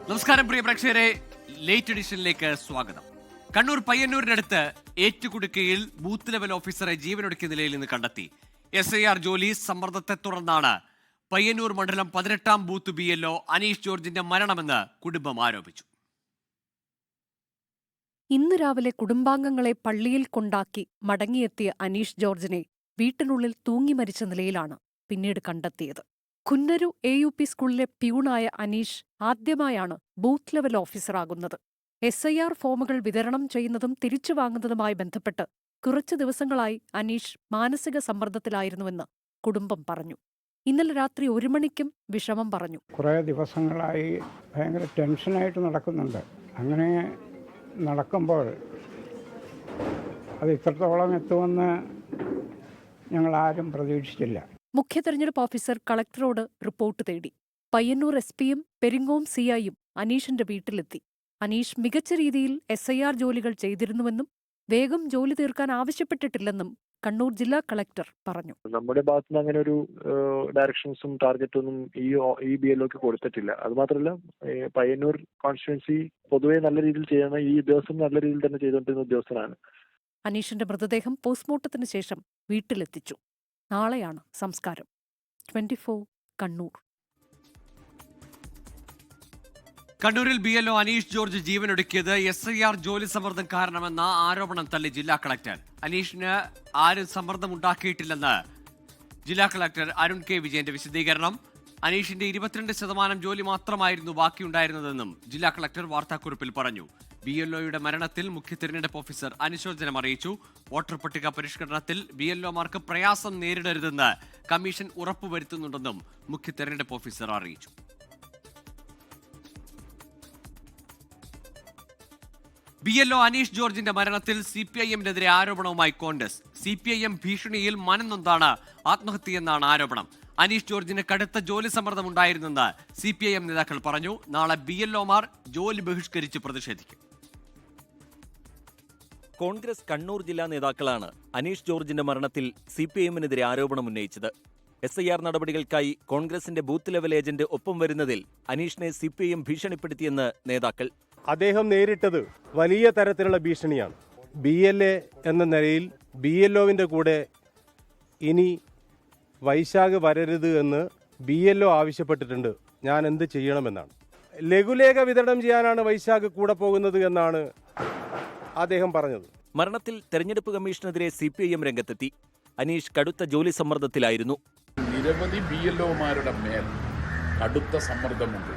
നമസ്കാരം പ്രിയ പ്രേക്ഷകരെ, ലേറ്റ് എഡിഷനിലേക്ക് സ്വാഗതം. കണ്ണൂർ പയ്യന്നൂരിനടുത്ത് ഏറ്റുകുടുക്കയിൽ ബൂത്ത് ലെവൽ ഓഫീസറെ ജീവനൊടുക്കിയ നിലയിൽ നിന്ന് കണ്ടെത്തി. SIR ജോലി സമ്മർദ്ദത്തെ തുടർന്നാണ് പയ്യന്നൂർ മണ്ഡലം 18-ാം ബൂത്ത് BLO അനീഷ് ജോർജിന്റെ മരണമെന്ന് കുടുംബം ആരോപിച്ചു. ഇന്ന് രാവിലെ കുടുംബാംഗങ്ങളെ പള്ളിയിൽ കൊണ്ടാക്കി മടങ്ങിയെത്തിയ അനീഷ് ജോർജിനെ വീട്ടിനുള്ളിൽ തൂങ്ങി മരിച്ച നിലയിലാണ് പിന്നീട് കണ്ടെത്തിയത്. കുന്നരു AUP സ്കൂളിലെ പ്യൂണായ അനീഷ് ആദ്യമായാണ് ബൂത്ത് ലെവൽ ഓഫീസറാകുന്നത്. SIR ഫോമുകൾ വിതരണം ചെയ്യുന്നതും തിരിച്ചു വാങ്ങുന്നതുമായി ബന്ധപ്പെട്ട് കുറച്ചു ദിവസങ്ങളായി അനീഷ് മാനസിക സമ്മർദ്ദത്തിലായിരുന്നുവെന്ന് കുടുംബം പറഞ്ഞു. ഇന്നലെ രാത്രി 1 മണിക്കും വിഷമം പറഞ്ഞു. കുറേ ദിവസങ്ങളായി ഭയങ്കര ടെൻഷനായിട്ട് നടക്കുന്നുണ്ട്. അങ്ങനെ നടക്കുമ്പോൾ അത് ഇത്രത്തോളം എത്തുമെന്ന് ഞങ്ങളാരും പ്രതീക്ഷിച്ചില്ല. മുഖ്യ തെരഞ്ഞെടുപ്പ് ഓഫീസർ കളക്ടറോട് റിപ്പോർട്ട് തേടി. പയ്യന്നൂർ SP-യും പെരിങ്ങോം CI-യും അനീഷിന്റെ വീട്ടിലെത്തി. അനീഷ് മികച്ച രീതിയിൽ SIR ജോലികൾ ചെയ്തിരുന്നുവെന്നും വേഗം ജോലി തീർക്കാൻ ആവശ്യപ്പെട്ടിട്ടില്ലെന്നും കണ്ണൂർ ജില്ലാ കളക്ടർ പറഞ്ഞു. നമ്മുടെ ഭാഗത്തുനിന്ന് അങ്ങനെ ഒരു ഡയറക്ഷൻസും ടാർഗറ്റൊന്നും ഈ BLOക്ക് കൊടുത്തിട്ടില്ല. അത് മാത്രമല്ല, പയ്യന്നൂർ കോൺസ്റ്റിറ്റ്യുവൻസി പൊതുവെ നല്ല രീതിയിൽ ചെയ്യുന്ന ഈ ഉദ്യോഗസ്ഥൻ നല്ല രീതിയിൽ തന്നെ ചെയ്തുകൊണ്ടിരുന്ന ഉദ്യോഗസ്ഥനാണ്. അനീഷിന്റെ മൃതദേഹം പോസ്റ്റ്മോർട്ടത്തിന് ശേഷം വീട്ടിലെത്തിച്ചു. നാളെയാണ് സംസ്കാരം. 24 കണ്ണൂർ. കണ്ണൂരിൽ BLO അനീഷ് ജോർജ് ജീവനൊടുക്കിയത് SIR ജോലി സമ്മർദ്ദം കാരണമെന്ന ആരോപണം തള്ളി ജില്ലാ കളക്ടർ. അനീഷിന് ആരും സമ്മർദ്ദമുണ്ടാക്കിയിട്ടില്ലെന്ന് ജില്ലാ കളക്ടർ അരുൺ K. വിജയന്റെ വിശദീകരണം. അനീഷിന്റെ 22% ജോലി മാത്രമായിരുന്നു ബാക്കിയുണ്ടായിരുന്നതെന്നും ജില്ലാ കളക്ടർ വാർത്താക്കുറിപ്പിൽ പറഞ്ഞു. BLOയുടെ മരണത്തിൽ മുഖ്യ തെരഞ്ഞെടുപ്പ് ഓഫീസർ അനുശോചനം അറിയിച്ചു. വോട്ടർ പട്ടിക പരിഷ്കരണത്തിൽ BLOമാർക്ക് പ്രയാസം നേരിടരുതെന്ന് കമ്മീഷൻ ഉറപ്പുവരുത്തുന്നുണ്ടെന്നും മുഖ്യ തെരഞ്ഞെടുപ്പ് ഓഫീസർ അറിയിച്ചു. BLO അനീഷ് ജോർജിന്റെ മരണത്തിൽ CPIM-നെതിരെ ആരോപണവുമായി കോൺഗ്രസ്. CPIM ഭീഷണിയിൽ മനംനൊന്താണ് ആത്മഹത്യയെന്നാണ് ആരോപണം. അനീഷ് ജോർജിന് കടുത്ത ജോലി സമ്മർദ്ദമുണ്ടായിരുന്നെന്ന് CPIM നേതാക്കൾ പറഞ്ഞു. നാളെ BLOമാർ ജോലി ബഹിഷ്കരിച്ച് പ്രതിഷേധിക്കും. കോൺഗ്രസ് കണ്ണൂർ ജില്ലാ നേതാക്കളാണ് അനീഷ് ജോർജിന്റെ മരണത്തിൽ CPIM-നെതിരെ ആരോപണം ഉന്നയിച്ചത്. SIR നടപടികൾക്കായി കോൺഗ്രസിന്റെ ബൂത്ത് ലെവൽ ഏജന്റ് ഒപ്പം വരുന്നതിൽ അനീഷിനെ CPIM ഭീഷണിപ്പെടുത്തിയെന്ന് നേതാക്കൾ. അദ്ദേഹം നേരിട്ടത് വലിയ തരത്തിലുള്ള ഭീഷണിയാണ്. BLA എന്ന നിലയിൽ BLOവിൻ്റെ കൂടെ ഇനി വൈശാഖ് വരരുത് എന്ന് BLO ആവശ്യപ്പെട്ടിട്ടുണ്ട്. ഞാൻ എന്ത് ചെയ്യണമെന്നാണ്. ലഘുലേഖ വിതരണം ചെയ്യാനാണ് വൈശാഖ് കൂടെ പോകുന്നത് എന്നാണ് അദ്ദേഹം പറഞ്ഞത്. മരണത്തിൽ തെരഞ്ഞെടുപ്പ് കമ്മീഷനെതിരെ CPIM രംഗത്തെത്തി. അനീഷ് കടുത്ത ജോലി സമ്മർദ്ദത്തിലായിരുന്നു. നിരവധി BLOമാരുടെ മേൽ കടുത്ത സമ്മർദ്ദമുണ്ട്.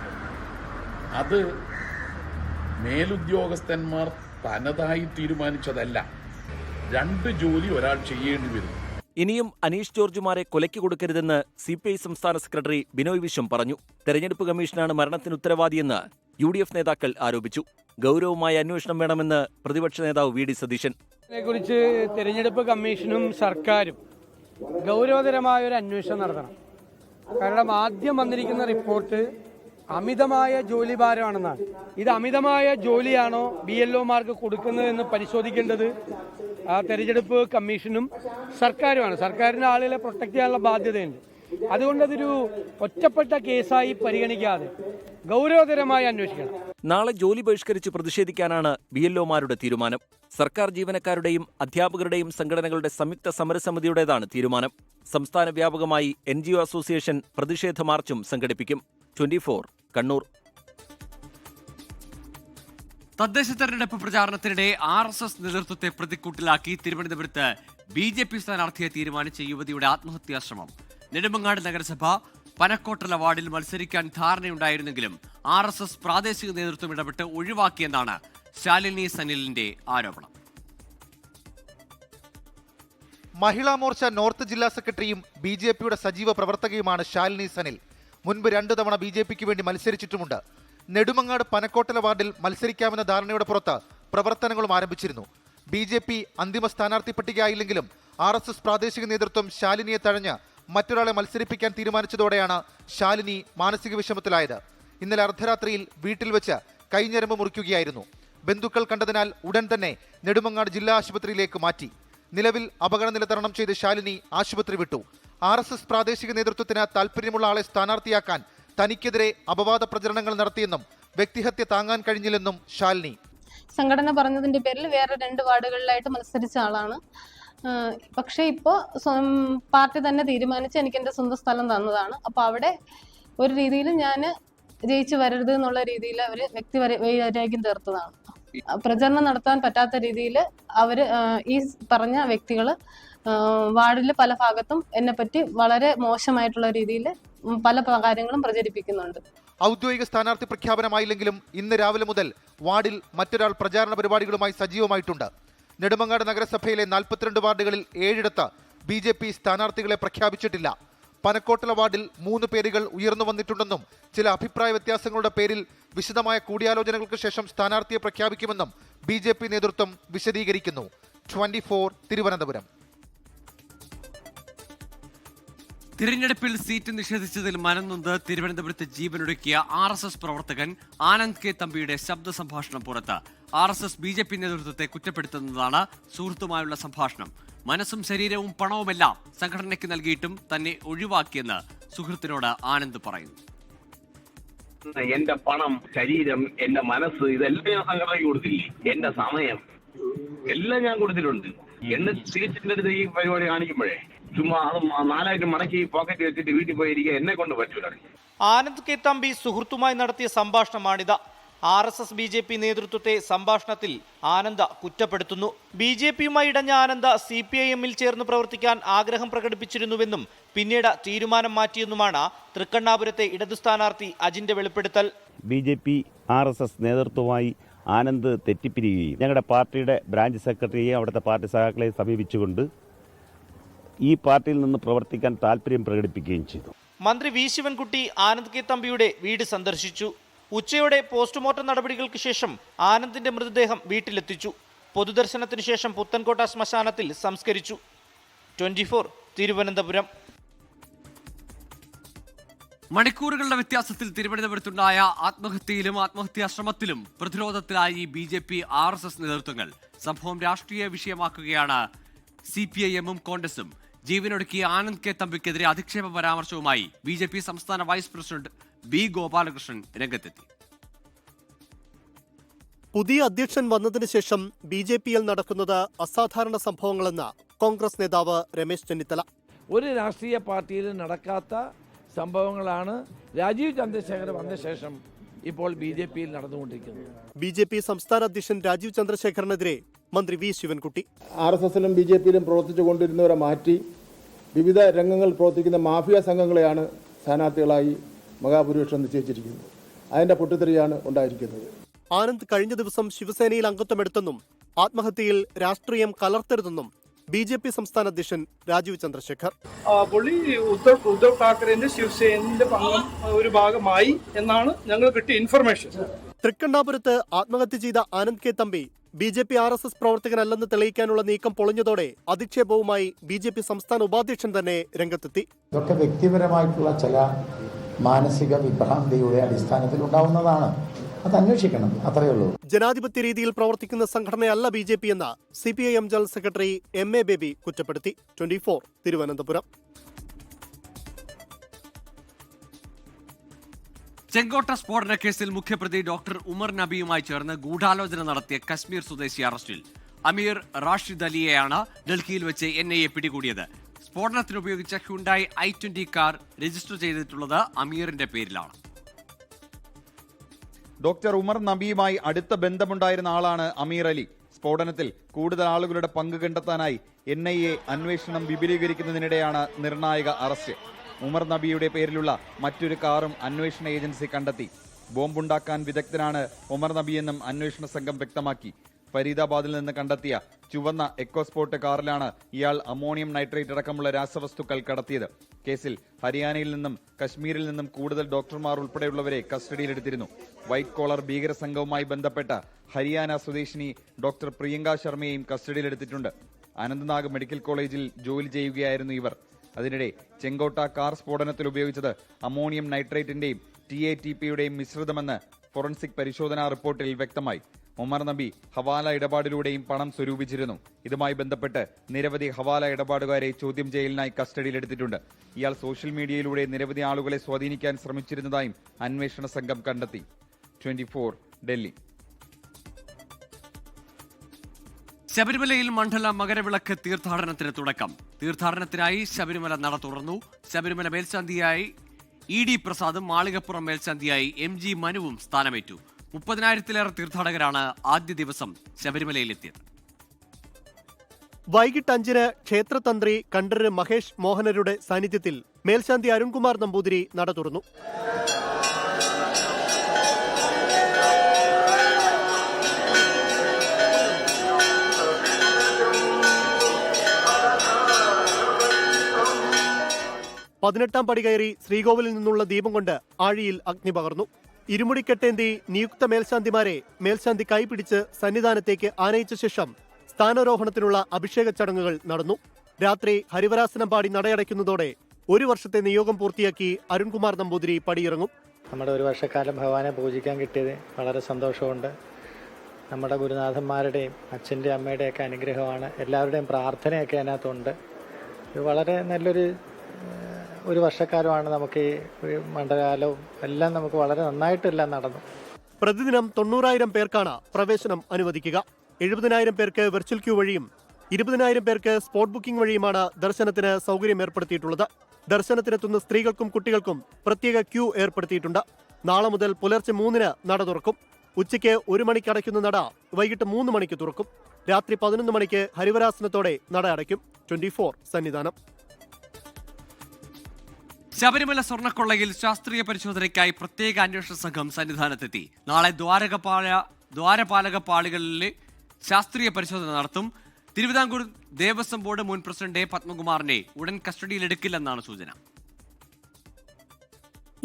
അത് മേലുദ്യോഗസ്ഥന്മാർ തനതായി തീരുമാനിച്ചതല്ല. 2 ജോലി ഒരാൾ ചെയ്യേണ്ടി വരും. ഇനിയും അനീഷ് ജോർജുമാരെ കൊലയ്ക്ക് കൊടുക്കരുതെന്ന് CPI സംസ്ഥാന സെക്രട്ടറി ബിനോയ് വിശ്വം പറഞ്ഞു. തെരഞ്ഞെടുപ്പ് കമ്മീഷനാണ് മരണത്തിന് ഉത്തരവാദിയെന്ന് UDF നേതാക്കൾ ആരോപിച്ചു. ഗൗരവമായ അന്വേഷണം വേണമെന്ന് പ്രതിപക്ഷ നേതാവ് VD സതീശൻ. ഇതിനെക്കുറിച്ച് തെരഞ്ഞെടുപ്പ് കമ്മീഷനും സർക്കാരും ഗൗരവതരമായ ഒരു അന്വേഷണം നടത്തണം. കാരണം ആദ്യം വന്നിരിക്കുന്ന റിപ്പോർട്ട് അമിതമായ ജോലി ഭാരമാണെന്നാണ്. ഇത് അമിതമായ ജോലിയാണോ BLOമാർക്ക് കൊടുക്കുന്നതെന്ന് പരിശോധിക്കേണ്ടത് തെരഞ്ഞെടുപ്പ് കമ്മീഷനും സർക്കാരുമാണ്. സർക്കാരിൻ്റെ ആളുകളെ പ്രൊട്ടക്ട് ചെയ്യാനുള്ള ബാധ്യതയുണ്ട്. അതുകൊണ്ട് അതൊരു ഒറ്റപ്പെട്ട കേസായി പരിഗണിക്കാതെ ഗൗരവതരമായി അന്വേഷിക്കണം. നാളെ ജോലി ബഹിഷ്കരിച്ച് പ്രതിഷേധിക്കാനാണ് BLOമാരുടെ തീരുമാനം. സർക്കാർ ജീവനക്കാരുടെയും അധ്യാപകരുടെയും സംഘടനകളുടെ സംയുക്ത സമരസമിതിയുടേതാണ് തീരുമാനം. സംസ്ഥാന വ്യാപകമായി NGO അസോസിയേഷൻ പ്രതിഷേധ മാർച്ചും സംഘടിപ്പിക്കും. 24 കണ്ണൂർ. തദ്ദേശ തെരഞ്ഞെടുപ്പ് പ്രചാരണത്തിനിടെ RSS നേതൃത്വത്തെ പ്രതിക്കൂട്ടിലാക്കി തിരുവനന്തപുരത്ത് BJP സ്ഥാനാർത്ഥിയെ തീരുമാനിച്ച യുവതിയുടെ ആത്മഹത്യാശ്രമം. നെടുമങ്ങാട് നഗരസഭ പനക്കോട്ടല വാർഡിൽ മത്സരിക്കാൻ ധാരണയുണ്ടായിരുന്നെങ്കിലും RSS പ്രാദേശിക നേതൃത്വം ഇടപെട്ട് ഒഴിവാക്കിയെന്നാണ് ശാലിനി സനിലിന്റെ ആരോപണം. മഹിളാ മോർച്ച നോർത്ത് ജില്ലാ സെക്രട്ടറിയും BJPയുടെ സജീവ പ്രവർത്തകയുമാണ് ശാലിനി സനിൽ. മുൻപ് 2 തവണ BJPക്ക് വേണ്ടി മത്സരിച്ചിട്ടുമുണ്ട്. നെടുമങ്ങാട് പനക്കോട്ടല വാർഡിൽ മത്സരിക്കാമെന്ന ധാരണയുടെ പുറത്ത് പ്രവർത്തനങ്ങളും ആരംഭിച്ചിരുന്നു. BJP അന്തിമ സ്ഥാനാർത്ഥി പട്ടികയായില്ലെങ്കിലും RSS പ്രാദേശിക നേതൃത്വം ശാലിനിയെ തഴഞ്ഞ് മറ്റൊരാളെ മത്സരിപ്പിക്കാൻ തീരുമാനിച്ചതോടെയാണ് ശാലിനി മാനസിക വിഷമത്തിലായത്. ഇന്നലെ അർദ്ധരാത്രിയിൽ വീട്ടിൽ വെച്ച് കൈഞ്ഞരമ്പ് മുറിക്കുകയായിരുന്നു. ബന്ധുക്കൾ കണ്ടതിനാൽ ഉടൻ തന്നെ നെടുമങ്ങാട് ജില്ലാ ആശുപത്രിയിലേക്ക് മാറ്റി. നിലവിൽ അപകടനില തരണം ചെയ്ത് ശാലിനി ആശുപത്രി വിട്ടു. RSS പ്രാദേശിക നേതൃത്വത്തിന് താൽപര്യമുള്ള ആളെ സ്ഥാനാർത്ഥിയാക്കാൻ തനിക്കെതിരെ അപവാദ പ്രചരണങ്ങൾ നടത്തിയെന്നും വ്യക്തിഹത്യ താങ്ങാൻ കഴിഞ്ഞില്ലെന്നും ശാലിനി. സംഘടന പറഞ്ഞതിന്റെ പേരിൽ വേറെ 2 വാർഡുകളിലായിട്ട് മത്സരിച്ച ആളാണ്. പക്ഷെ ഇപ്പോൾ പാർട്ടി തന്നെ തീരുമാനിച്ച് എനിക്ക് എൻ്റെ സ്വന്തം സ്ഥലം തന്നതാണ്. അപ്പോൾ അവിടെ ഒരു രീതിയിൽ ഞാൻ ജയിച്ചു വരരുത് എന്നുള്ള രീതിയിൽ അവർ വൈരാഗ്യം തീർത്തതാണ്. പ്രചരണം നടത്താൻ പറ്റാത്ത രീതിയിൽ അവർ ഈ പറഞ്ഞ വ്യക്തികൾ വാർഡിൽ പല ഭാഗത്തും എന്നെപ്പറ്റി വളരെ മോശമായിട്ടുള്ള രീതിയിൽ പല കാര്യങ്ങളും പ്രചരിപ്പിക്കുന്നുണ്ട്. ഔദ്യോഗിക സ്ഥാനാർത്ഥി പ്രഖ്യാപനമായില്ലെങ്കിലും ഇന്ന് രാവിലെ മുതൽ വാർഡിൽ മറ്റൊരാൾ പ്രചാരണ പരിപാടികളുമായി സജീവമായിട്ടുണ്ട്. നെടുമങ്ങാട് നഗരസഭയിലെ 42 വാർഡുകളിൽ 7 BJP സ്ഥാനാർത്ഥികളെ പ്രഖ്യാപിച്ചിട്ടില്ല. പനക്കോട്ടല വാർഡിൽ 3 പേരുകൾ ഉയർന്നു വന്നിട്ടുണ്ടെന്നും ചില അഭിപ്രായ വ്യത്യാസങ്ങളുടെ പേരിൽ വിശദമായ കൂടിയാലോചനകൾക്ക് ശേഷം സ്ഥാനാർത്ഥിയെ പ്രഖ്യാപിക്കുമെന്നും BJP നേതൃത്വം വിശദീകരിക്കുന്നു. 24 തിരുവനന്തപുരം. തിരഞ്ഞെടുപ്പിൽ സീറ്റ് നിഷേധിച്ചതിൽ മനംനൊന്ത് തിരുവനന്തപുരത്ത് ജീവനൊടുക്കിയ RSS പ്രവർത്തകൻ ആനന്ദ് കെ തമ്പിയുടെ ശബ്ദ സംഭാഷണം പുറത്ത്. RSS BJP നേതൃത്വത്തെ കുറ്റപ്പെടുത്തുന്നതാണ് സുഹൃത്തുമായുള്ള സംഭാഷണം. മനസ്സും ശരീരവും പണവുമെല്ലാം സംഘടനയ്ക്ക് നൽകിയിട്ടും തന്നെ ഒഴിവാക്കിയെന്ന് സുഹൃത്തിനോട് ആനന്ദ് പറയുന്നു. എന്റെ പണം, ശരീരം, എന്റെ മനസ്സ് ഇതെല്ലാം ഞാൻ സംഘടനയ്ക്ക് കൊടുത്തില്ലേ. എന്റെ സമയം എല്ലാം ഞാൻ കൊടുത്തിട്ടുണ്ട്. എന്നെ തിരിച്ചിന്റെ അടുത്ത് ഈ പരിപാടി കാണിക്കുമ്പോഴേ ചുമ്മാ അത് 4 മടക്കി പോക്കറ്റ് വെച്ചിട്ട് വീട്ടിൽ പോയിരിക്കുക എന്നെ കൊണ്ട് പറ്റൂല. ആനന്ദ് കെ തമ്പി സുഹൃത്തുമായി നടത്തിയ സംഭാഷണമാണിത്. RSS BJP നേതൃത്വത്തെ സംഭാഷണത്തിൽ ആനന്ദ കുറ്റപ്പെടുത്തുന്നു. BJPയുമായി ഇടഞ്ഞ ആനന്ദ CPIMൽ ചേർന്ന് പ്രവർത്തിക്കാൻ ആഗ്രഹം പ്രകടിപ്പിച്ചിരുന്നുവെന്നും പിന്നീട് തീരുമാനം മാറ്റിയെന്നുമാണ് തൃക്കണ്ണാപുരത്തെ ഇടതു സ്ഥാനാർത്ഥി അജിന്റെ വെളിപ്പെടുത്തൽ. BJP RSS നേതൃത്വമായി ആനന്ദ് തെറ്റിപ്പിരിക്കുകയും ഞങ്ങളുടെ പാർട്ടിയുടെ ബ്രാഞ്ച് സെക്രട്ടറിയെയും അവിടുത്തെ പാർട്ടി സഹാക്കളെ സമീപിച്ചുകൊണ്ട് ഈ പാർട്ടിയിൽ നിന്ന് പ്രവർത്തിക്കാൻ താല്പര്യം പ്രകടിപ്പിക്കുകയും ചെയ്തു. മന്ത്രി വി ശിവൻകുട്ടി ആനന്ദ് കെ തമ്പിയുടെ വീട് സന്ദർശിച്ചു. ഉച്ചയോടെ പോസ്റ്റ്മോർട്ടം നടപടികൾക്ക് ശേഷം ആനന്ദിന്റെ മൃതദേഹം വീട്ടിലെത്തിച്ചു. പൊതുദർശനത്തിനു ശേഷം പുത്തൻകോട്ട ശ്മശാനത്തിൽ സംസ്കരിച്ചു. 24 തിരുവനന്തപുരം. മണിക്കൂറുകളുടെ വ്യത്യാസത്തിൽ തിരുവനന്തപുരത്തുണ്ടായ ആത്മഹത്യയിലും ആത്മഹത്യാശ്രമത്തിലും പ്രതിരോധത്തിലായി BJP RSS നേതൃത്വങ്ങൾ. സംഭവം രാഷ്ട്രീയ വിഷയമാക്കുകയാണ് CPIMും കോൺഗ്രസും. ജീവനൊടുക്കിയ ആനന്ദ് കെ തമ്പിക്കെതിരെ അധിക്ഷേപ പരാമർശവുമായി BJP സംസ്ഥാന വൈസ് പ്രസിഡന്റ് B ഗോപാലകൃഷ്ണൻ രംഗത്തെത്തി. പുതിയ അധ്യക്ഷൻ വന്നതിന് ശേഷം BJPയിൽ നടക്കുന്നത് അസാധാരണ സംഭവങ്ങളെന്ന് കോൺഗ്രസ് നേതാവ് രമേശ് ചെന്നിത്തല. ഒരു രാഷ്ട്രീയ പാർട്ടിയിൽ നടക്കാത്ത സംഭവങ്ങളാണ് രാജീവ് ചന്ദ്രശേഖർ വന്ന ശേഷം ഇപ്പോൾ BJPയിൽ നടന്നുകൊണ്ടിരിക്കുന്നത്. BJP സംസ്ഥാന അധ്യക്ഷൻ രാജീവ് ചന്ദ്രശേഖറിനെതിരെ മന്ത്രി വി ശിവൻകുട്ടി. RSSലും BJPയിലും പ്രവർത്തിച്ചു കൊണ്ടിരുന്നവരെ മാറ്റി വിവിധ രംഗങ്ങളിൽ പ്രവർത്തിക്കുന്ന മാഫിയ സംഘങ്ങളെയാണ് സ്ഥാനാർത്ഥികളായി മഹാഭൂരിപക്ഷം നിശ്ചയിച്ചിരിക്കുന്നത്. അതിന്റെ പൊട്ടിത്തെറിയാണ് ഉണ്ടായിരിക്കുന്നത്. ആനന്ദ് കഴിഞ്ഞ ദിവസം ശിവസേനയിൽ അംഗത്വമെടുത്തെന്നും ആത്മഹത്യയിൽ രാഷ്ട്രീയം കലർത്തരുതെന്നും BJP സംസ്ഥാന അധ്യക്ഷൻ രാജീവ് ചന്ദ്രശേഖർ. പുള്ളി ഉദ്ധവ് താക്കറേന്റെ ശിവസേനയുടെ ഒരു ഭാഗമായി എന്നാണ് ഞങ്ങൾ കിട്ടിയ ഇൻഫർമേഷൻ. തൃക്കണ്ണാപുരത്ത് ആത്മഹത്യ ചെയ്ത Anand K Thampi BJP RSS പ്രവർത്തകനല്ലെന്ന് തെളിയിക്കാനുള്ള നീക്കം പൊളിഞ്ഞതോടെ അധിക്ഷേപവുമായി BJP സംസ്ഥാന ഉപാധ്യക്ഷൻ തന്നെ രംഗത്തെത്തി. ഇതൊക്കെ വ്യക്തിപരമായിട്ടുള്ള ചില മാനസിക വിഭ്രാന്തിയുടെ അടിസ്ഥാനത്തിൽ ഉണ്ടാവുന്നതാണ്. അത് അന്വേഷിക്കണം, അത്രയേ ഉള്ളൂ. ജനാധിപത്യ രീതിയിൽ പ്രവർത്തിക്കുന്ന സംഘടനയല്ല BJP എന്ന് CPIM general secretary MA baby കുറ്റപ്പെടുത്തി. 24 തിരുവനന്തപുരം. ചെങ്കോട്ട സ്ഫോടന കേസിൽ മുഖ്യപ്രതി ഡോക്ടർ ഉമർ നബിയുമായി ചേർന്ന് ഗൂഢാലോചന നടത്തിയ കശ്മീർ സ്വദേശി അറസ്റ്റിൽ. അമീർ റാഷിദ് അലിയെയാണ് ഡൽഹിയിൽ വെച്ച് NIA പിടികൂടിയത്. സ്ഫോടനത്തിന് ഉപയോഗിച്ച ഹ്യുണ്ടായി i20 കാർ രജിസ്റ്റർ ചെയ്തിട്ടുള്ളത് അമീറിന്റെ പേരിലാണ്. ഡോക്ടർ ഉമർ നബിയുമായി അടുത്ത ബന്ധമുണ്ടായിരുന്ന ആളാണ് അമീർ അലി. സ്ഫോടനത്തിൽ കൂടുതൽ ആളുകളുടെ പങ്ക് കണ്ടെത്താനായി NIA അന്വേഷണം വിപുലീകരിക്കുന്നതിനിടെയാണ് നിർണായക അറസ്റ്റ്. ഉമർ നബിയുടെ പേരിലുള്ള മറ്റൊരു കാറും അന്വേഷണ ഏജൻസി കണ്ടെത്തി. ബോംബുണ്ടാക്കാൻ വിദഗ്ധനാണ് ഉമർ നബിയെന്നും അന്വേഷണ സംഘം വ്യക്തമാക്കി. ഫരീദാബാദിൽ നിന്ന് കണ്ടെത്തിയ ചുവന്ന എക്കോസ്പോർട്ട് കാറിലാണ് ഇയാൾ അമോണിയം നൈട്രേറ്റ് അടക്കമുള്ള രാസവസ്തുക്കൾ കടത്തിയത്. കേസിൽ ഹരിയാനയിൽ നിന്നും കശ്മീരിൽ നിന്നും കൂടുതൽ ഡോക്ടർമാർ ഉൾപ്പെടെയുള്ളവരെ കസ്റ്റഡിയിലെടുത്തിരുന്നു. വൈറ്റ് കോളർ ഭീകര സംഘവുമായി ബന്ധപ്പെട്ട ഹരിയാന സ്വദേശിനി ഡോക്ടർ പ്രിയങ്ക ശർമ്മയെയും കസ്റ്റഡിയിലെടുത്തിട്ടുണ്ട്. അനന്ത്നാഗ് മെഡിക്കൽ കോളേജിൽ ജോലി ചെയ്യുകയായിരുന്നു ഇവർ. അതിനിടെ ചെങ്കോട്ട കാർ സ്ഫോടനത്തിൽ ഉപയോഗിച്ചത് അമോണിയം നൈട്രേറ്റിന്റെയും TATPയുടെയും മിശ്രിതമെന്ന് ഫോറൻസിക് പരിശോധനാ റിപ്പോർട്ടിൽ വ്യക്തമായി. ഉമർ നബി ഹവാല ഇടപാടിലൂടെയും പണം സ്വരൂപിച്ചിരുന്നു. ഇതുമായി ബന്ധപ്പെട്ട് നിരവധി ഹവാല ഇടപാടുകാരെ ചോദ്യം ചെയ്യലിനായി കസ്റ്റഡിയിലെടുത്തിട്ടുണ്ട്. ഇയാൾ സോഷ്യൽ മീഡിയയിലൂടെ നിരവധി ആളുകളെ സ്വാധീനിക്കാൻ ശ്രമിച്ചിരുന്നതായും അന്വേഷണ സംഘം കണ്ടെത്തി. 24 ഡൽഹി. ശബരിമലയിൽ മണ്ഡല മകരവിളക്ക് തീർത്ഥാടനത്തിന് തുടക്കം. തീർത്ഥാടനത്തിനായി ശബരിമല നട തുറന്നു. Sabarimala മേൽശാന്തിയായി ED പ്രസാദും Malikappuram മേൽശാന്തിയായി MG മനുവും സ്ഥാനമേറ്റു. 30,000-ലേറെ തീർത്ഥാടകരാണ് ആദ്യ ദിവസം ശബരിമലയിലെത്തിയത്. വൈകിട്ട് 5-ന് ക്ഷേത്രതന്ത്രി കണ്ഠരര് മഹേഷ് മോഹനരുടെ സാന്നിധ്യത്തിൽ മേൽശാന്തി അരുൺകുമാർ നമ്പൂതിരി നട തുറന്നു. പതിനെട്ടാം പടി കയറി ശ്രീകോവിലിൽ നിന്നുള്ള ദീപം കൊണ്ട് ആഴിയിൽ അഗ്നി പകർന്നു. ഇരുമുടിക്കെട്ടേന്തി നിയുക്ത മേൽശാന്തിമാരെ മേൽശാന്തി കൈപിടിച്ച് സന്നിധാനത്തേക്ക് ആനയിച്ച ശേഷം സ്ഥാനാരോഹണത്തിനുള്ള അഭിഷേക ചടങ്ങുകൾ നടന്നു. രാത്രി ഹരിവരാസനം പാടി നടയടയ്ക്കുന്നതോടെ 1 വർഷത്തെ നിയോഗം പൂർത്തിയാക്കി അരുൺകുമാർ നമ്പൂതിരി പടിയിറങ്ങും. നമ്മുടെ 1 വർഷക്കാലം ഭഗവാനെ പൂജിക്കാൻ കിട്ടിയത് വളരെ സന്തോഷമുണ്ട്. നമ്മുടെ ഗുരുനാഥന്മാരുടെയും അച്ഛൻ്റെയും അമ്മയുടെയൊക്കെ അനുഗ്രഹമാണ്, എല്ലാവരുടെയും പ്രാർത്ഥനയൊക്കെ അതിനകത്തുണ്ട്. ഇത് വളരെ നല്ലൊരു 1 വർഷക്കാലമാണ്. നമുക്ക് ഈ മണ്ഡലകാലവും എല്ലാം നമുക്ക് വളരെ നന്നായിട്ടെല്ലാം നടന്നു. പ്രതിദിനം 90,000 പേർക്കാണ് പ്രവേശനം അനുവദിക്കുക. 70,000 പേർക്ക് വെർച്വൽ ക്യൂ വഴിയും 20,000 പേർക്ക് സ്പോട്ട് ബുക്കിംഗ് വഴിയുമാണ് ദർശനത്തിന് സൗകര്യം ഏർപ്പെടുത്തിയിട്ടുള്ളത്. ദർശനത്തിനെത്തുന്ന സ്ത്രീകൾക്കും കുട്ടികൾക്കും പ്രത്യേക ക്യൂ ഏർപ്പെടുത്തിയിട്ടുണ്ട്. നാളെ മുതൽ പുലർച്ചെ 3-ന് നട തുറക്കും. ഉച്ചയ്ക്ക് 1 മണിക്ക് അടയ്ക്കുന്ന നട വൈകിട്ട് 3 മണിക്ക് തുറക്കും. രാത്രി 11 മണിക്ക് ഹരിവരാസനത്തോടെ നട അടയ്ക്കും. 24 സന്നിധാനം. ശബരിമല സ്വർണ്ണക്കൊള്ളയിൽ ശാസ്ത്രീയ പരിശോധനയ്ക്കായി പ്രത്യേക അന്വേഷണ സംഘം സന്നിധാനത്തെത്തി. നാളെ ദ്വാരപാലക പാളികളിലെ ശാസ്ത്രീയ പരിശോധന നടത്തും. തിരുവിതാംകൂർ ദേവസ്വം ബോർഡ് മുൻ പ്രസിഡന്റ് പത്മകുമാറിനെ ഉടൻ കസ്റ്റഡിയിലെടുക്കില്ലെന്നാണ് സൂചന.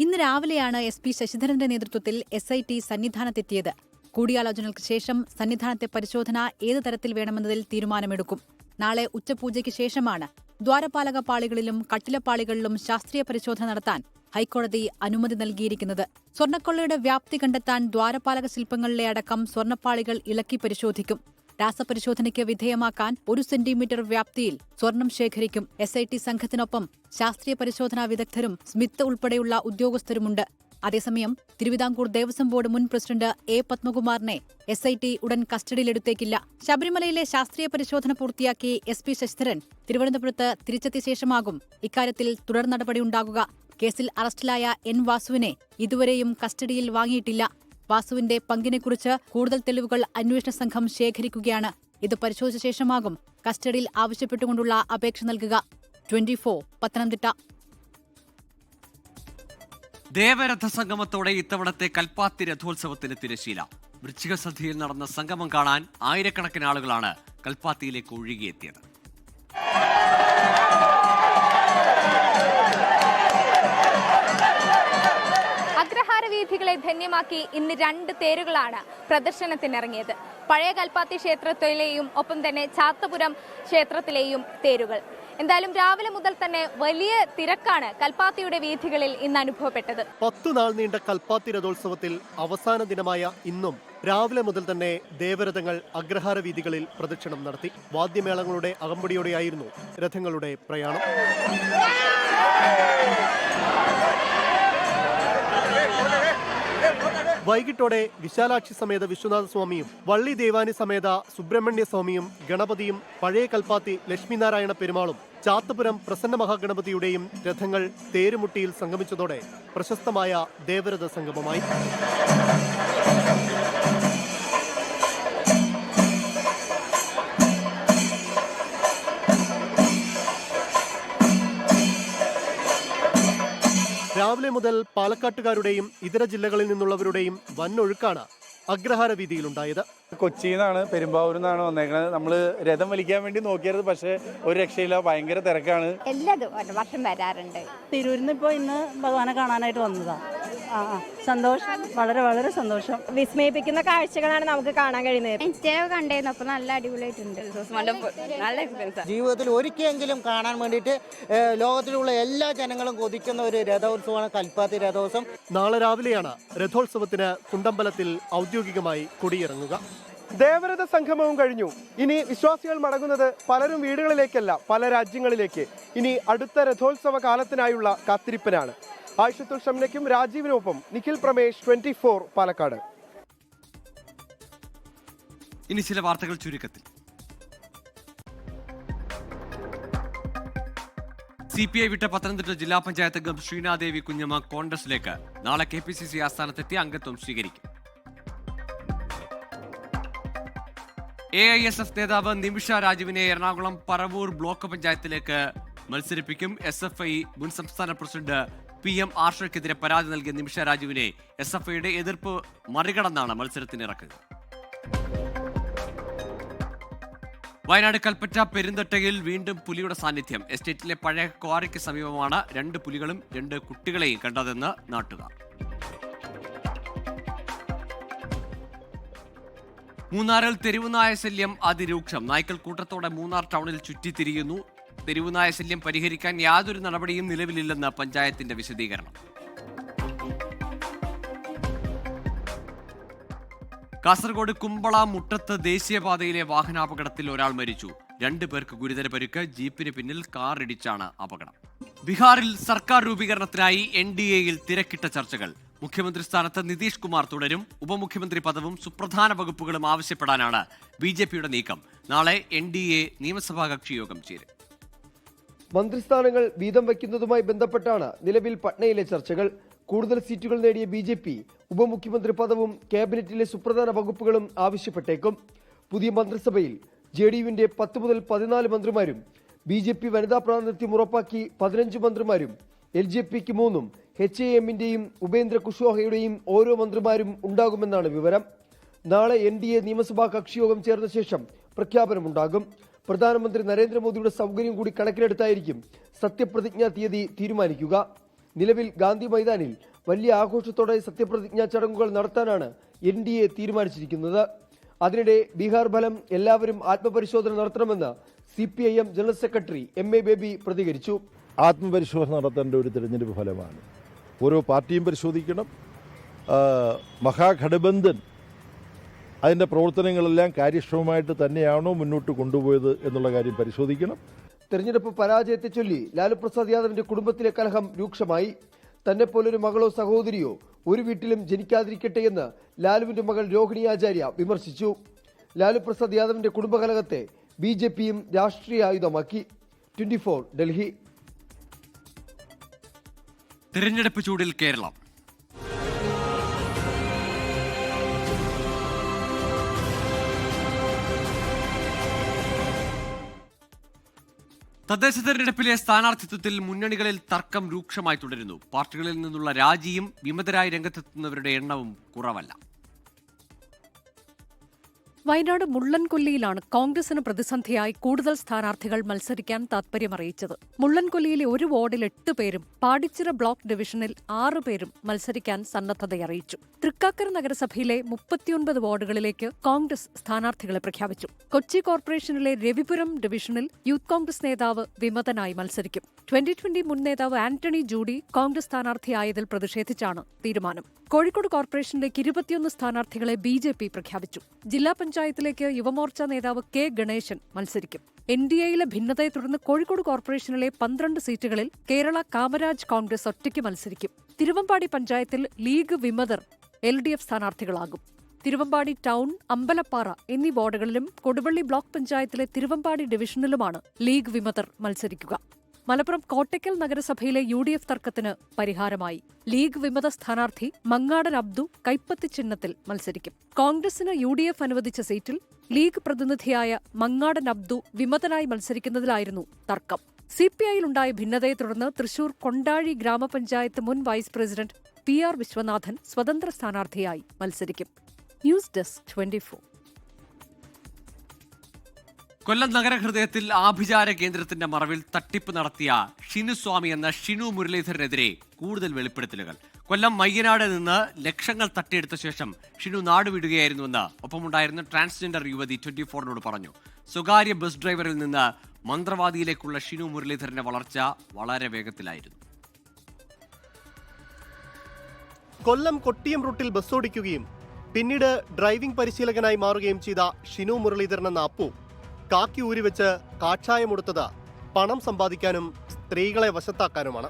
ഇന്ന് രാവിലെയാണ് SP ശശിധരന്റെ നേതൃത്വത്തിൽ SIT സന്നിധാനത്തെത്തിയത്. കൂടിയാലോചനകൾക്ക് ശേഷം സന്നിധാനത്തെ പരിശോധന ഏത് തരത്തിൽ വേണമെന്നതിൽ തീരുമാനമെടുക്കും. നാളെ ഉച്ചപൂജയ്ക്ക് ശേഷമാണ് ദ്വാരപാലക പാളികളിലും കട്ടിലപ്പാളികളിലും ശാസ്ത്രീയ പരിശോധന നടത്താൻ ഹൈക്കോടതി അനുമതി നൽകിയിരിക്കുന്നത്. സ്വർണ്ണക്കൊള്ളയുടെ വ്യാപ്തി കണ്ടെത്താൻ ദ്വാരപാലക ശില്പങ്ങളിലെ അടക്കം സ്വർണ്ണപ്പാളികൾ ഇളക്കി പരിശോധിക്കും. രാസപരിശോധനയ്ക്ക് വിധേയമാക്കാൻ 1 സെന്റിമീറ്റർ വ്യാപ്തിയിൽ സ്വർണം ശേഖരിക്കും. SIT സംഘത്തിനൊപ്പം ശാസ്ത്രീയ പരിശോധനാ വിദഗ്ധരും സ്മിത്ത് ഉൾപ്പെടെയുള്ള ഉദ്യോഗസ്ഥരുമുണ്ട്. അതേസമയം തിരുവിതാംകൂർ ദേവസ്വം ബോർഡ് മുൻ പ്രസിഡന്റ് പത്മകുമാറിനെ SIT ഉടൻ കസ്റ്റഡിയിലെടുത്തേക്കില്ല. ശബരിമലയിലെ ശാസ്ത്രീയ പരിശോധന പൂർത്തിയാക്കി SP ശശിധരൻ തിരുവനന്തപുരത്ത് തിരിച്ചെത്തിയ ശേഷമാകും ഇക്കാര്യത്തിൽ തുടർ നടപടിയുണ്ടാകുക. കേസിൽ അറസ്റ്റിലായ N വാസുവിനെ ഇതുവരെയും കസ്റ്റഡിയിൽ വാങ്ങിയിട്ടില്ല. വാസുവിന്റെ പങ്കിനെക്കുറിച്ച് കൂടുതൽ തെളിവുകൾ അന്വേഷണ സംഘം ശേഖരിക്കുകയാണ്. ഇത് പരിശോധിച്ച ശേഷമാകും കസ്റ്റഡിയിൽ ആവശ്യപ്പെട്ടുകൊണ്ടുള്ള അപേക്ഷ നൽകുക. 24 പത്തനംതിട്ട. ദേവരഥ സംഗമത്തോടെ ഇത്തവണത്തെ കൽപ്പാത്തി രഥോത്സവത്തിന് തിരശ്ശീല. വൃശ്ചിക സദ്യയിൽ നടന്ന സംഗമം കാണാൻ ആയിരക്കണക്കിന് ആളുകളാണ് കൽപ്പാത്തിയിലേക്ക് ഒഴുകിയെത്തിയത്. അഗ്രഹാരവീഥികളെ ധന്യമാക്കി ഇന്ന് 2 തേരുകളാണ് പ്രദർശനത്തിനിറങ്ങിയത്. പഴയ കൽപ്പാത്തി ക്ഷേത്രത്തിലെയും ഒപ്പം തന്നെ ചാത്തപുരം ക്ഷേത്രത്തിലെയും തേരുകൾ. എന്തായാലും രാവിലെ മുതൽ തന്നെ വലിയ തിരക്കാണ് കൽപ്പാത്തിയുടെ വീഥികളിൽ ഇന്ന് അനുഭവപ്പെട്ടത്. 10 നാൾ നീണ്ട കൽപ്പാത്തി രഥോത്സവത്തിൽ അവസാന ദിനമായ ഇന്നും രാവിലെ മുതൽ തന്നെ ദേവരഥങ്ങൾ അഗ്രഹാര വീഥികളിൽ പ്രദക്ഷിണം നടത്തി. വാദ്യമേളങ്ങളുടെ അകമ്പടിയോടെയായിരുന്നു രഥങ്ങളുടെ പ്രയാണം. വൈകിട്ടോടെ വിശാലാക്ഷി സമേത വിശ്വനാഥ സ്വാമിയും വള്ളി ദേവാനി സമേത സുബ്രഹ്മണ്യ സ്വാമിയും ഗണപതിയും പഴയ കൽപ്പാത്തി ലക്ഷ്മിനാരായണ പെരുമാളും ചാത്തപുരം പ്രസന്ന മഹാഗണപതിയുടെയും രഥങ്ങൾ തേരുമുട്ടിയിൽ സംഗമിച്ചതോടെ പ്രശസ്തമായ ദേവരഥ സംഗമമായി. രാവിലെ മുതൽ പാലക്കാട്ടുകാരുടെയും ഇതര ജില്ലകളിൽ നിന്നുള്ളവരുടെയും വന്നൊഴുക്കാണ് അഗ്രഹാര വീതിയിലുണ്ടായത്. കൊച്ചിയിൽ നിന്നാണ്, പെരുമ്പാവൂരിൽ നിന്നാണ് വന്നേക്കുന്നത്. നമ്മൾ രഥം വലിക്കാൻ വേണ്ടി നോക്കിയത്, പക്ഷേ ഒരു രക്ഷയില്ല, ഭയങ്കര തിരക്കാണ്. എല്ലാ വർഷം വരാറുണ്ട്. തിരൂരിൽ നിന്ന് ഇപ്പോൾ ഇന്ന് ഭഗവാനെ കാണാനായിട്ട് വന്നതാണ്. സന്തോഷം, വളരെ വളരെ സന്തോഷം. വിസ്മയിപ്പിക്കുന്ന കാഴ്ചകളാണ് നമുക്ക് കാണാൻ കഴിയുന്നത്. ഇൻസ്റ്റയിൽ കണ്ടായിരുന്നു, അപ്പോൾ നല്ല അടിപൊളിയായിട്ടുണ്ട്. നല്ല എക്സ്പീരിയൻസ്. ജീവിതത്തിൽ ഒരിക്കലെങ്കിലും കാണാൻ വേണ്ടിയിട്ട് ലോകത്തിലുള്ള എല്ലാ ജനങ്ങളും കൊതിക്കുന്ന ഒരു രഥോത്സവമാണ് കൽപ്പാത്തി രഥോത്സവം. നാളെ രാവിലെയാണ് രഥോത്സവത്തിന് കുണ്ടമ്പലത്തിൽ ഔദ്യോഗികമായി കൊടിയിറങ്ങുക. ദേവരഥ സംഗമവും കഴിഞ്ഞു. ഇനി വിശ്വാസികൾ മടങ്ങുന്നത് പലരും വീടുകളിലേക്കല്ല, പല രാജ്യങ്ങളിലേക്ക്. ഇനി അടുത്ത രഥോത്സവ കാലത്തിനായുള്ള കാത്തിരിപ്പിനാണ്. ആയിഷത്തുൽ ഷംനയ്ക്കും രാജീവിനൊപ്പം നിഖിൽ പ്രമേഷ്, 24 പാലക്കാട്. ഇനി ചില വാർത്തകൾ ചുരുക്കത്തിൽ. CPI വിട്ട പത്തനംതിട്ട ജില്ലാ പഞ്ചായത്ത് അംഗം ശ്രീനാദേവി കുഞ്ഞമ്മ കോൺഗ്രസിലേക്ക്. നാളെ KPCC ആസ്ഥാനത്തെത്തി അംഗത്വം സ്വീകരിക്കും. AISF നേതാവ് നിമിഷ രാജുവിനെ എറണാകുളം പറവൂർ ബ്ലോക്ക് പഞ്ചായത്തിലേക്ക് മത്സരിപ്പിക്കും. SFI മുൻ സംസ്ഥാന പ്രസിഡന്റ് PM ആർഷയ്ക്കെതിരെ പരാതി നൽകിയ നിമിഷ രാജുവിനെ SFIയുടെ എതിർപ്പ് മറികടന്നാണ് മത്സരത്തിനിറക്കുക. വയനാട് കൽപ്പറ്റ പെരുന്തട്ടയിൽ വീണ്ടും പുലിയുടെ സാന്നിധ്യം. എസ്റ്റേറ്റിലെ പഴയ ക്വാറിക്ക് സമീപമാണ് 2 പുലികളും 2 കുട്ടികളെയും കണ്ടതെന്ന് നാട്ടുകാർ. മൂന്നാറിൽ തെരുവുനായ ശല്യം അതിരൂക്ഷം. നായ്ക്കൾ കൂട്ടത്തോടെ മൂന്നാർ ടൗണിൽ ചുറ്റിത്തിരിയുന്നു. തെരുവുനായ ശല്യം പരിഹരിക്കാൻ യാതൊരു നടപടിയും നിലവിലില്ലെന്ന് പഞ്ചായത്തിന്റെ വിശദീകരണം. കാസർഗോഡ് കുമ്പള മുട്ടത്ത് ദേശീയപാതയിലെ വാഹനാപകടത്തിൽ ഒരാൾ മരിച്ചു. 2 പേർക്ക് ഗുരുതര പരിക്ക്. ജീപ്പിന് പിന്നിൽ കാർ ഇടിച്ചാണ് അപകടം. ബീഹാറിൽ സർക്കാർ രൂപീകരണത്തിനായി NDAയിൽ തിരക്കിട്ട ചർച്ചകൾ. മുഖ്യമന്ത്രി സ്ഥാനത്ത് നിതീഷ് കുമാർ തുടരും. ഉപമുഖ്യമന്ത്രി പദവും സുപ്രധാന വകുപ്പുകളും ആവശ്യപ്പെടാനാണ് BJPയുടെ നീക്കം. നാളെ NDA നിയമസഭാ കക്ഷി യോഗം ചേരും. മന്ത്രിസ്ഥാനങ്ങൾ വീതം വയ്ക്കുന്നതുമായി ബന്ധപ്പെട്ടാണ് നിലവിൽ പട്നയിലെ ചർച്ചകൾ. കൂടുതൽ സീറ്റുകൾ നേടിയ BJP ഉപമുഖ്യമന്ത്രി പദവും ക്യാബിനറ്റിലെ സുപ്രധാന വകുപ്പുകളും ആവശ്യപ്പെട്ടേക്കും. പുതിയ മന്ത്രിസഭയിൽ JDUവിന്റെ 10 മുതൽ 14 മന്ത്രിമാരും BJP വനിതാ പ്രാതിനിധ്യം ഉറപ്പാക്കി 15 മന്ത്രിമാരും LJPക്ക് 3-ഉം HAMന്റെയും ഉപേന്ദ്ര കുഷ്വാഹയുടെയും ഓരോ മന്ത്രിമാരും ഉണ്ടാകുമെന്നാണ് വിവരം. നാളെ NDA നിയമസഭാ കക്ഷിയോഗം ചേർന്ന ശേഷം പ്രഖ്യാപനമുണ്ടാകും. പ്രധാനമന്ത്രി നരേന്ദ്രമോദിയുടെ സൗകര്യം കൂടി കണക്കിലെടുത്തായിരിക്കും സത്യപ്രതിജ്ഞാ തീയതി തീരുമാനിക്കുക. നിലവിൽ ഗാന്ധി മൈതാനിൽ വലിയ ആഘോഷത്തോടെ സത്യപ്രതിജ്ഞാ ചടങ്ങുകൾ നടത്താനാണ് NDA തീരുമാനിച്ചിരിക്കുന്നത്. അതിനിടെ ബീഹാർ ഫലം എല്ലാവരും ആത്മപരിശോധന നടത്തണമെന്ന് CPIM general secretary MA baby പ്രതികരിച്ചു. ആത്മപരിശോധന നടത്തേണ്ട ഒരു തിരഞ്ഞെടുപ്പ് ഫലമാണ്. ഓരോ പാർട്ടിയും പരിശോധിക്കണം. മഹാഗഠബന്ധൻ അതിൻ്റെ പ്രവർത്തനങ്ങളെല്ലാം കാര്യക്ഷമമായിട്ട് തന്നെയാണോ മുന്നോട്ട് കൊണ്ടുപോയത് എന്നുള്ള കാര്യം പരിശോധിക്കണം. തെരഞ്ഞെടുപ്പ് പരാജയത്തെ ചൊല്ലി ലാലു പ്രസാദ് യാദവിന്റെ കുടുംബത്തിലെ കലഹം രൂക്ഷമായി. തന്നെ പോലൊരു മകളോ സഹോദരിയോ ഒരു വീട്ടിലും ജനിക്കാതിരിക്കട്ടെ എന്ന് ലാലുവിന്റെ മകൾ രോഹിണി ആചാര്യ വിമർശിച്ചു. ലാലു പ്രസാദ് യാദവിന്റെ കുടുംബകലഹത്തെ BJPയും രാഷ്ട്രീയ ആയുധമാക്കി. 24 ഡൽഹി. തെരഞ്ഞെടുപ്പ് ചൂടിൽ കേരളം. തദ്ദേശ തെരഞ്ഞെടുപ്പിലെ സ്ഥാനാർത്ഥിത്വത്തിൽ മുന്നണികളിൽ തർക്കം രൂക്ഷമായി തുടരുന്നു. പാർട്ടികളിൽ നിന്നുള്ള രാജിയും വിമതരായി രംഗത്തെത്തുന്നവരുടെ എണ്ണവും കുറവല്ല. വയനാട് മുള്ളൻകൊല്ലിയിലാണ് കോൺഗ്രസിന് പ്രതിസന്ധിയായി കൂടുതൽ സ്ഥാനാർത്ഥികൾ മത്സരിക്കാൻ താൽപര്യമറിയിച്ചത്. മുള്ളൻകൊല്ലിയിലെ ഒരു വാർഡിൽ 8 പേരും പാടിച്ചിറ ബ്ലോക്ക് ഡിവിഷനിൽ 6 പേരും മത്സരിക്കാൻ സന്നദ്ധതയറിയിച്ചു. തൃക്കാക്കര നഗരസഭയിലെ 39 വാർഡുകളിലേക്ക് കോൺഗ്രസ് സ്ഥാനാർത്ഥികളെ പ്രഖ്യാപിച്ചു. കൊച്ചി കോർപ്പറേഷനിലെ രവിപുരം ഡിവിഷനിൽ യൂത്ത് കോൺഗ്രസ് നേതാവ് വിമതനായി മത്സരിക്കും. 2020 മുൻ നേതാവ് ആന്റണി ജൂഡി കോൺഗ്രസ് സ്ഥാനാർത്ഥിയായതിൽ പ്രതിഷേധിച്ചാണ് തീരുമാനം. കോഴിക്കോട് കോർപ്പറേഷനിലേക്ക് 21 സ്ഥാനാർത്ഥികളെ BJP പ്രഖ്യാപിച്ചു. ജില്ലാ പഞ്ചായത്തിലേക്ക് യുവമോർച്ച നേതാവ് K ഗണേശൻ മത്സരിക്കും. NDAയിലെ ഭിന്നതയെ തുടർന്ന് കോഴിക്കോട് കോർപ്പറേഷനിലെ 12 സീറ്റുകളിൽ കേരള കാമരാജ് കോൺഗ്രസ് ഒറ്റയ്ക്ക് മത്സരിക്കും. തിരുവമ്പാടി പഞ്ചായത്തിൽ ലീഗ് വിമതർ LDF സ്ഥാനാർത്ഥികളാകും. തിരുവമ്പാടി ടൗൺ, അമ്പലപ്പാറ എന്നീ വാർഡുകളിലും കൊടുവള്ളി ബ്ലോക്ക് പഞ്ചായത്തിലെ തിരുവമ്പാടി ഡിവിഷനിലുമാണ് ലീഗ് വിമതർ മത്സരിക്കുക. മലപ്പുറം കോട്ടയ്ക്കൽ നഗരസഭയിലെ UDF തർക്കത്തിന് പരിഹാരമായി. ലീഗ് വിമത സ്ഥാനാർത്ഥി മങ്ങാടൻ അബ്ദു കൈപ്പത്തി ചിഹ്നത്തിൽ മത്സരിക്കും. കോൺഗ്രസിന് UDF അനുവദിച്ച സീറ്റിൽ ലീഗ് പ്രതിനിധിയായ മങ്ങാടൻ അബ്ദു വിമതനായി മത്സരിക്കുന്നതിലായിരുന്നു തർക്കം. CPIയിലുണ്ടായ ഭിന്നതയെ തുടർന്ന് തൃശൂർ കൊണ്ടാഴി ഗ്രാമപഞ്ചായത്ത് മുൻ വൈസ് പ്രസിഡന്റ് PR വിശ്വനാഥൻ സ്വതന്ത്ര സ്ഥാനാർത്ഥിയായി മത്സരിക്കും. News desk 24. കൊല്ലം നഗരഹൃദയത്തിൽ ആഭിചാര കേന്ദ്രത്തിന്റെ മറവിൽ തട്ടിപ്പ് നടത്തിയ ഷിനുസ്വാമി എന്ന ഷിനു മുരളീധരനെതിരെ കൂടുതൽ വെളിപ്പെടുത്തലുകൾ. കൊല്ലം മയ്യനാട് നിന്ന് ലക്ഷങ്ങൾ തട്ടിയെടുത്ത ശേഷം ഷിനു നാടുവിടുകയായിരുന്നുവെന്ന് ഒപ്പമുണ്ടായിരുന്ന ട്രാൻസ്ജെൻഡർ യുവതി 24നോട് പറഞ്ഞു. സ്വകാര്യ ബസ് ഡ്രൈവറിൽ നിന്ന് മന്ത്രവാദിയിലേക്കുള്ള ഷിനു മുരളീധരന്റെ വളർച്ച വളരെ വേഗത്തിലായിരുന്നു. കൊല്ലം കൊട്ടിയം റൂട്ടിൽ ബസ് ഓടിക്കുകയും പിന്നീട് ഡ്രൈവിംഗ് പരിശീലകനായി മാറുകയും ചെയ്ത ഷിനു മുരളീധരൻ എന്ന അപ്പു കാക്കി ഊരിവെച്ച് കാഷായമെടുത്തത് പണം സമ്പാദിക്കാനും സ്ത്രീകളെ വശത്താക്കാനുമാണ്.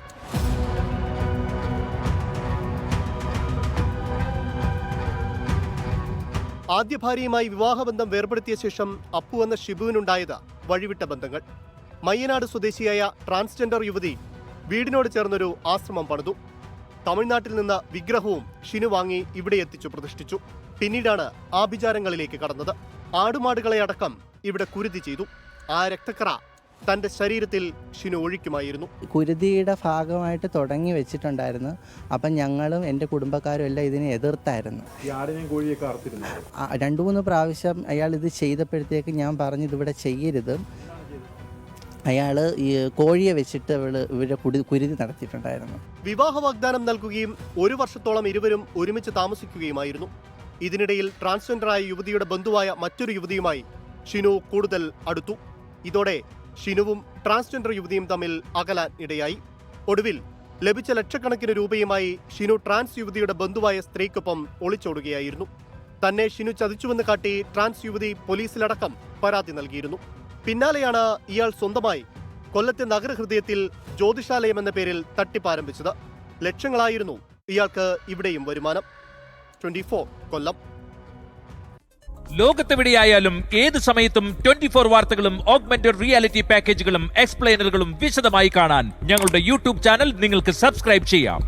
ആദ്യ ഭാര്യയുമായി വിവാഹബന്ധം വേർപെടുത്തിയ ശേഷം അപ്പു എന്ന ഷിബുവിനുണ്ടായത് വഴിവിട്ട ബന്ധങ്ങൾ. മയ്യനാട് സ്വദേശിയായ ട്രാൻസ്ജെൻഡർ യുവതി വീടിനോട് ചേർന്നൊരു ആശ്രമം പണിതു. തമിഴ്നാട്ടിൽ നിന്ന് വിഗ്രഹവും ഷിനു വാങ്ങി ഇവിടെ എത്തിച്ചു പ്രതിഷ്ഠിച്ചു. പിന്നീടാണ് ആഭിചാരങ്ങളിലേക്ക് കടന്നത്. ആടുമാടുകളെ അടക്കം ഇവിടെ കുരുതി ചെയ്തു. ആ രക്തക്കറ തന്റെ ശരീരത്തിൽ ഷിനു ഒഴിക്കുമായിരുന്നു. കുരുതിയുടെ ഭാഗമായിട്ട് തുടങ്ങി വെച്ചിട്ടുണ്ടായിരുന്നു. അപ്പം ഞങ്ങളും എൻ്റെ കുടുംബക്കാരും എല്ലാം ഇതിനെ എതിർത്തായിരുന്നു. 2-3 പ്രാവശ്യം അയാൾ ഇത് ചെയ്തപ്പോഴത്തേക്ക് ഞാൻ പറഞ്ഞു ഇതിവിടെ ചെയ്യരുത്. അയാൾ ഈ കോഴിയെ വെച്ചിട്ട് ഇവരെ കുരുതി നടത്തിയിട്ടുണ്ടായിരുന്നു. വിവാഹ വാഗ്ദാനം നൽകുകയും 1 വർഷത്തോളം ഇരുവരും ഒരുമിച്ച് താമസിക്കുകയുമായിരുന്നു. ഇതിനിടയിൽ ട്രാൻസ്ജെൻഡറായ യുവതിയുടെ ബന്ധുവായ മറ്റൊരു യുവതിയുമായി ഷിനു കൂടുതൽ അടുത്തു. ഇതോടെ ഷിനുവും ട്രാൻസ്ജെൻഡർ യുവതിയും തമ്മിൽ അകലാൻ ഇടയായി. ഒടുവിൽ ലഭിച്ച ലക്ഷക്കണക്കിന് രൂപയുമായി ഷിനു ട്രാൻസ് യുവതിയുടെ ബന്ധുവായ സ്ത്രീക്കൊപ്പം ഒളിച്ചോടുകയായിരുന്നു. തന്നെ ഷിനു ചതിച്ചുവെന്ന് കാട്ടി ട്രാൻസ് യുവതി പോലീസിലടക്കം പരാതി നൽകിയിരുന്നു. പിന്നാലെയാണ് ഇയാൾ സ്വന്തമായി കൊല്ലത്തെ നഗരഹൃദയത്തിൽ ജ്യോതിഷാലയം എന്ന പേരിൽ തട്ടിപ്പാരംഭിച്ചത്. ലക്ഷങ്ങളായിരുന്നു ഇയാൾക്ക് ഇവിടെയും വരുമാനം. 24 കൊല്ലം. ലോകത്തെവിടെയായാലും ഏത് സമയത്തും 24 വാർത്തകളും ഓഗ്മെന്റഡ് റിയാലിറ്റി പാക്കേജുകളും എക്സ്പ്ലെയിനറുകളും വിശദമായി കാണാൻ ഞങ്ങളുടെ യൂട്യൂബ് ചാനൽ നിങ്ങൾക്ക് സബ്സ്ക്രൈബ് ചെയ്യാം.